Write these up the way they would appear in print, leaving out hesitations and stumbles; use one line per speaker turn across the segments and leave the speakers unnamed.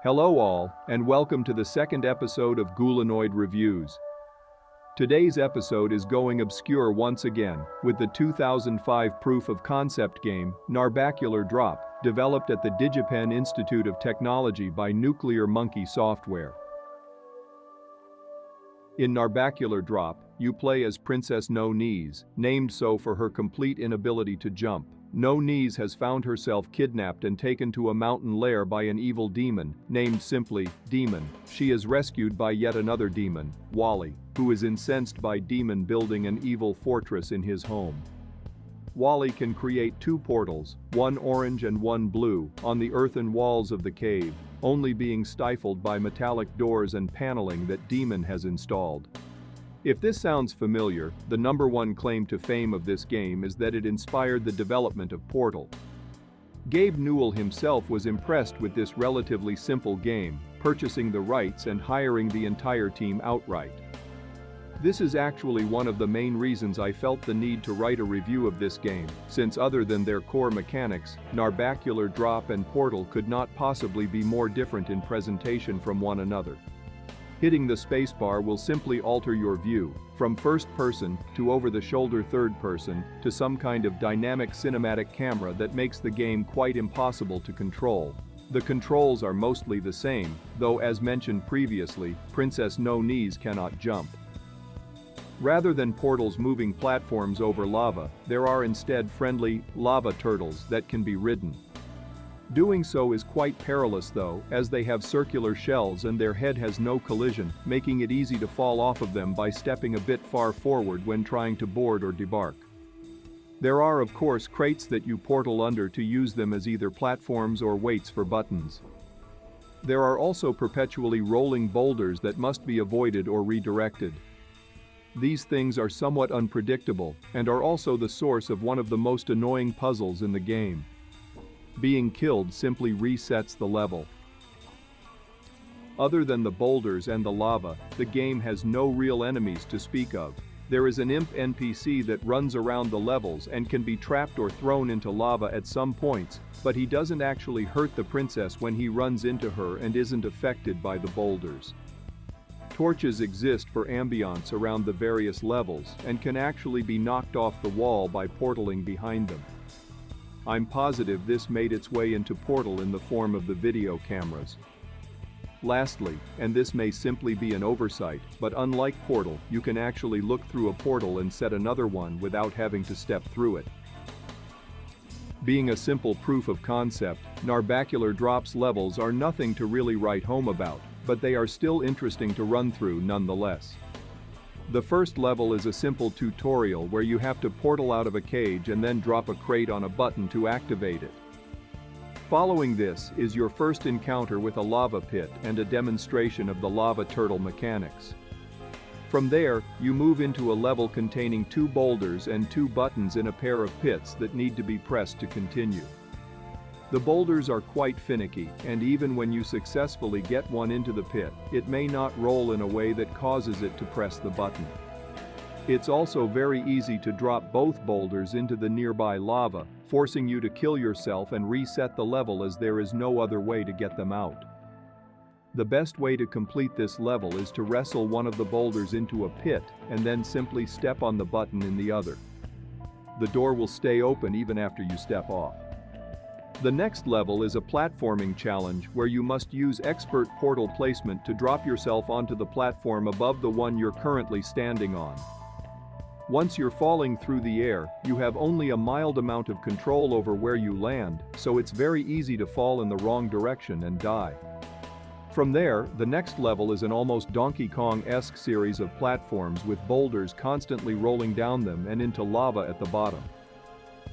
Hello all, and welcome to the second episode of Ghoulonoid Reviews. Today's episode is going obscure once again, with the 2005 proof-of-concept game, Narbacular Drop, developed at the DigiPen Institute of Technology by Nuclear Monkey Software. In Narbacular Drop, you play as Princess No Knees, named so for her complete inability to jump. No Knees has found herself kidnapped and taken to a mountain lair by an evil demon, named simply Demon. She is rescued by yet another demon, Wally, who is incensed by Demon building an evil fortress in his home. Wally can create two portals, one orange and one blue, on the earthen walls of the cave, only being stifled by metallic doors and paneling that Demon has installed. If this sounds familiar, the number one claim to fame of this game is that it inspired the development of Portal. Gabe Newell himself was impressed with this relatively simple game, purchasing the rights and hiring the entire team outright. This is actually one of the main reasons I felt the need to write a review of this game, since other than their core mechanics, Narbacular Drop and Portal could not possibly be more different in presentation from one another. Hitting the spacebar will simply alter your view, from first person to over-the-shoulder third person to some kind of dynamic cinematic camera that makes the game quite impossible to control. The controls are mostly the same, though as mentioned previously, Princess No Knees cannot jump. Rather than portals moving platforms over lava, there are instead friendly, lava turtles that can be ridden. Doing so is quite perilous though, as they have circular shells and their head has no collision, making it easy to fall off of them by stepping a bit far forward when trying to board or debark. There are of course crates that you portal under to use them as either platforms or weights for buttons. There are also perpetually rolling boulders that must be avoided or redirected. These things are somewhat unpredictable, and are also the source of one of the most annoying puzzles in the game. Being killed simply resets the level. Other than the boulders and the lava, the game has no real enemies to speak of. There is an imp NPC that runs around the levels and can be trapped or thrown into lava at some points, but he doesn't actually hurt the princess when he runs into her and isn't affected by the boulders. Torches exist for ambiance around the various levels and can actually be knocked off the wall by portaling behind them. I'm positive this made its way into Portal in the form of the video cameras. Lastly, and this may simply be an oversight, but unlike Portal, you can actually look through a portal and set another one without having to step through it. Being a simple proof of concept, Narbacular Drop's levels are nothing to really write home about, but they are still interesting to run through nonetheless. The first level is a simple tutorial where you have to portal out of a cage and then drop a crate on a button to activate it. Following this is your first encounter with a lava pit and a demonstration of the lava turtle mechanics. From there, you move into a level containing two boulders and two buttons in a pair of pits that need to be pressed to continue. The boulders are quite finicky, and even when you successfully get one into the pit, it may not roll in a way that causes it to press the button. It's also very easy to drop both boulders into the nearby lava, forcing you to kill yourself and reset the level as there is no other way to get them out. The best way to complete this level is to wrestle one of the boulders into a pit and then simply step on the button in the other. The door will stay open even after you step off. The next level is a platforming challenge where you must use expert portal placement to drop yourself onto the platform above the one you're currently standing on. Once you're falling through the air, you have only a mild amount of control over where you land, so it's very easy to fall in the wrong direction and die. From there, the next level is an almost Donkey Kong-esque series of platforms with boulders constantly rolling down them and into lava at the bottom.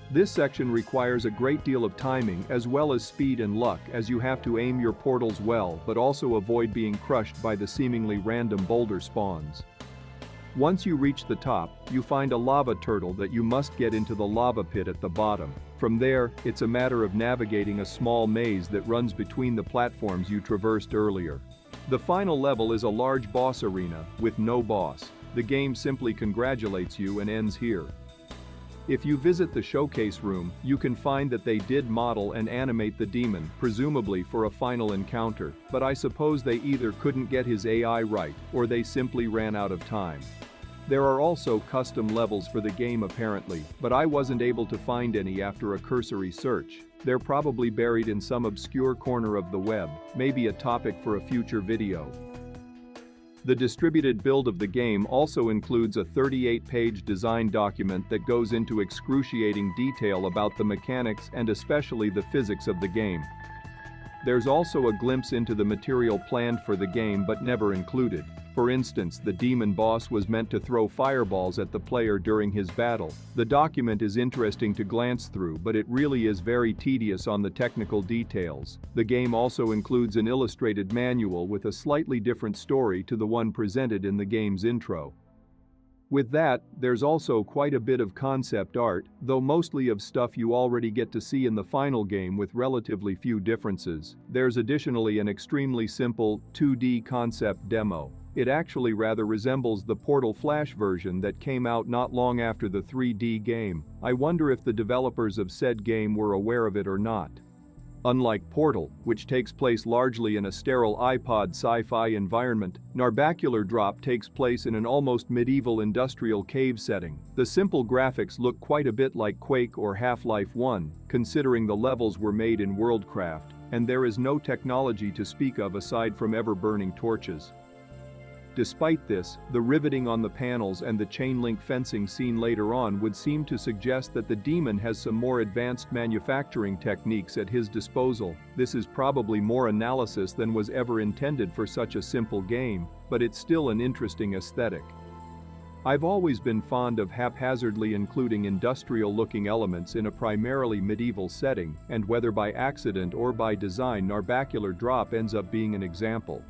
This section requires a great deal of timing as well as speed and luck, as you have to aim your portals well but also avoid being crushed by the seemingly random boulder spawns. Once you reach the top, you find a lava turtle that you must get into the lava pit at the bottom. From there, it's a matter of navigating a small maze that runs between the platforms you traversed earlier. The final level is a large boss arena, with no boss. The game simply congratulates you and ends here. If you visit the showcase room, you can find that they did model and animate the demon, presumably for a final encounter, but I suppose they either couldn't get his AI right, or they simply ran out of time. There are also custom levels for the game apparently, but I wasn't able to find any after a cursory search. They're probably buried in some obscure corner of the web, maybe a topic for a future video. The distributed build of the game also includes a 38-page design document that goes into excruciating detail about the mechanics and especially the physics of the game. There's also a glimpse into the material planned for the game but never included. For instance, the demon boss was meant to throw fireballs at the player during his battle. The document is interesting to glance through, but it really is very tedious on the technical details. The game also includes an illustrated manual with a slightly different story to the one presented in the game's intro. With that, there's also quite a bit of concept art, though mostly of stuff you already get to see in the final game with relatively few differences. There's additionally an extremely simple 2D concept demo. It actually rather resembles the Portal Flash version that came out not long after the 3D game. I wonder if the developers of said game were aware of it or not. Unlike Portal, which takes place largely in a sterile iPod sci-fi environment, Narbacular Drop takes place in an almost medieval industrial cave setting. The simple graphics look quite a bit like Quake or Half-Life 1, considering the levels were made in Worldcraft, and there is no technology to speak of aside from ever-burning torches. Despite this, the riveting on the panels and the chain-link fencing seen later on would seem to suggest that the demon has some more advanced manufacturing techniques at his disposal. This is probably more analysis than was ever intended for such a simple game, but it's still an interesting aesthetic. I've always been fond of haphazardly including industrial-looking elements in a primarily medieval setting, and whether by accident or by design, Narbacular Drop ends up being an example.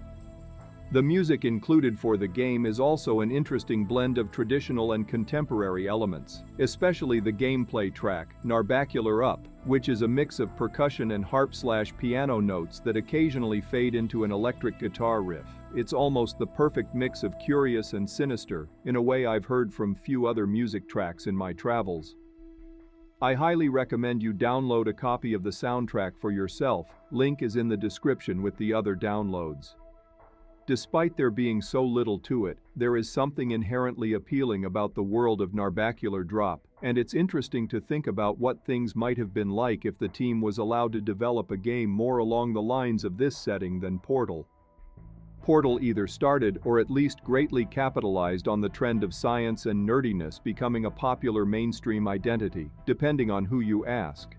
The music included for the game is also an interesting blend of traditional and contemporary elements, especially the gameplay track, Narbacular Up, which is a mix of percussion and harp/piano notes that occasionally fade into an electric guitar riff. It's almost the perfect mix of curious and sinister, in a way I've heard from few other music tracks in my travels. I highly recommend you download a copy of the soundtrack for yourself. Link is in the description with the other downloads. Despite there being so little to it, there is something inherently appealing about the world of Narbacular Drop, and it's interesting to think about what things might have been like if the team was allowed to develop a game more along the lines of this setting than Portal. Portal either started or at least greatly capitalized on the trend of science and nerdiness becoming a popular mainstream identity, depending on who you ask.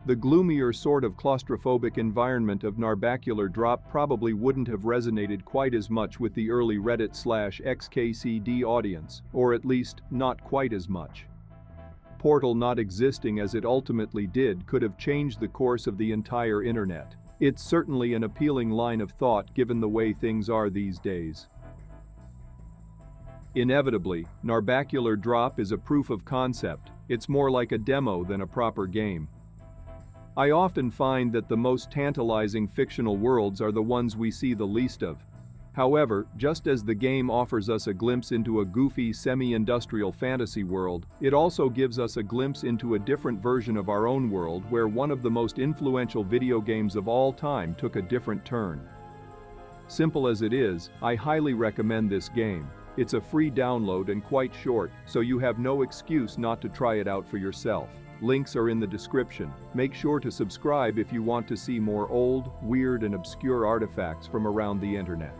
The gloomier sort of claustrophobic environment of Narbacular Drop probably wouldn't have resonated quite as much with the early Reddit/XKCD audience, or at least, not quite as much. Portal not existing as it ultimately did could have changed the course of the entire internet. It's certainly an appealing line of thought given the way things are these days. Inevitably, Narbacular Drop is a proof of concept. It's more like a demo than a proper game. I often find that the most tantalizing fictional worlds are the ones we see the least of. However, just as the game offers us a glimpse into a goofy semi-industrial fantasy world, it also gives us a glimpse into a different version of our own world where one of the most influential video games of all time took a different turn. Simple as it is, I highly recommend this game. It's a free download and quite short, so you have no excuse not to try it out for yourself. Links are in the description. Make sure to subscribe if you want to see more old, weird and obscure artifacts from around the internet.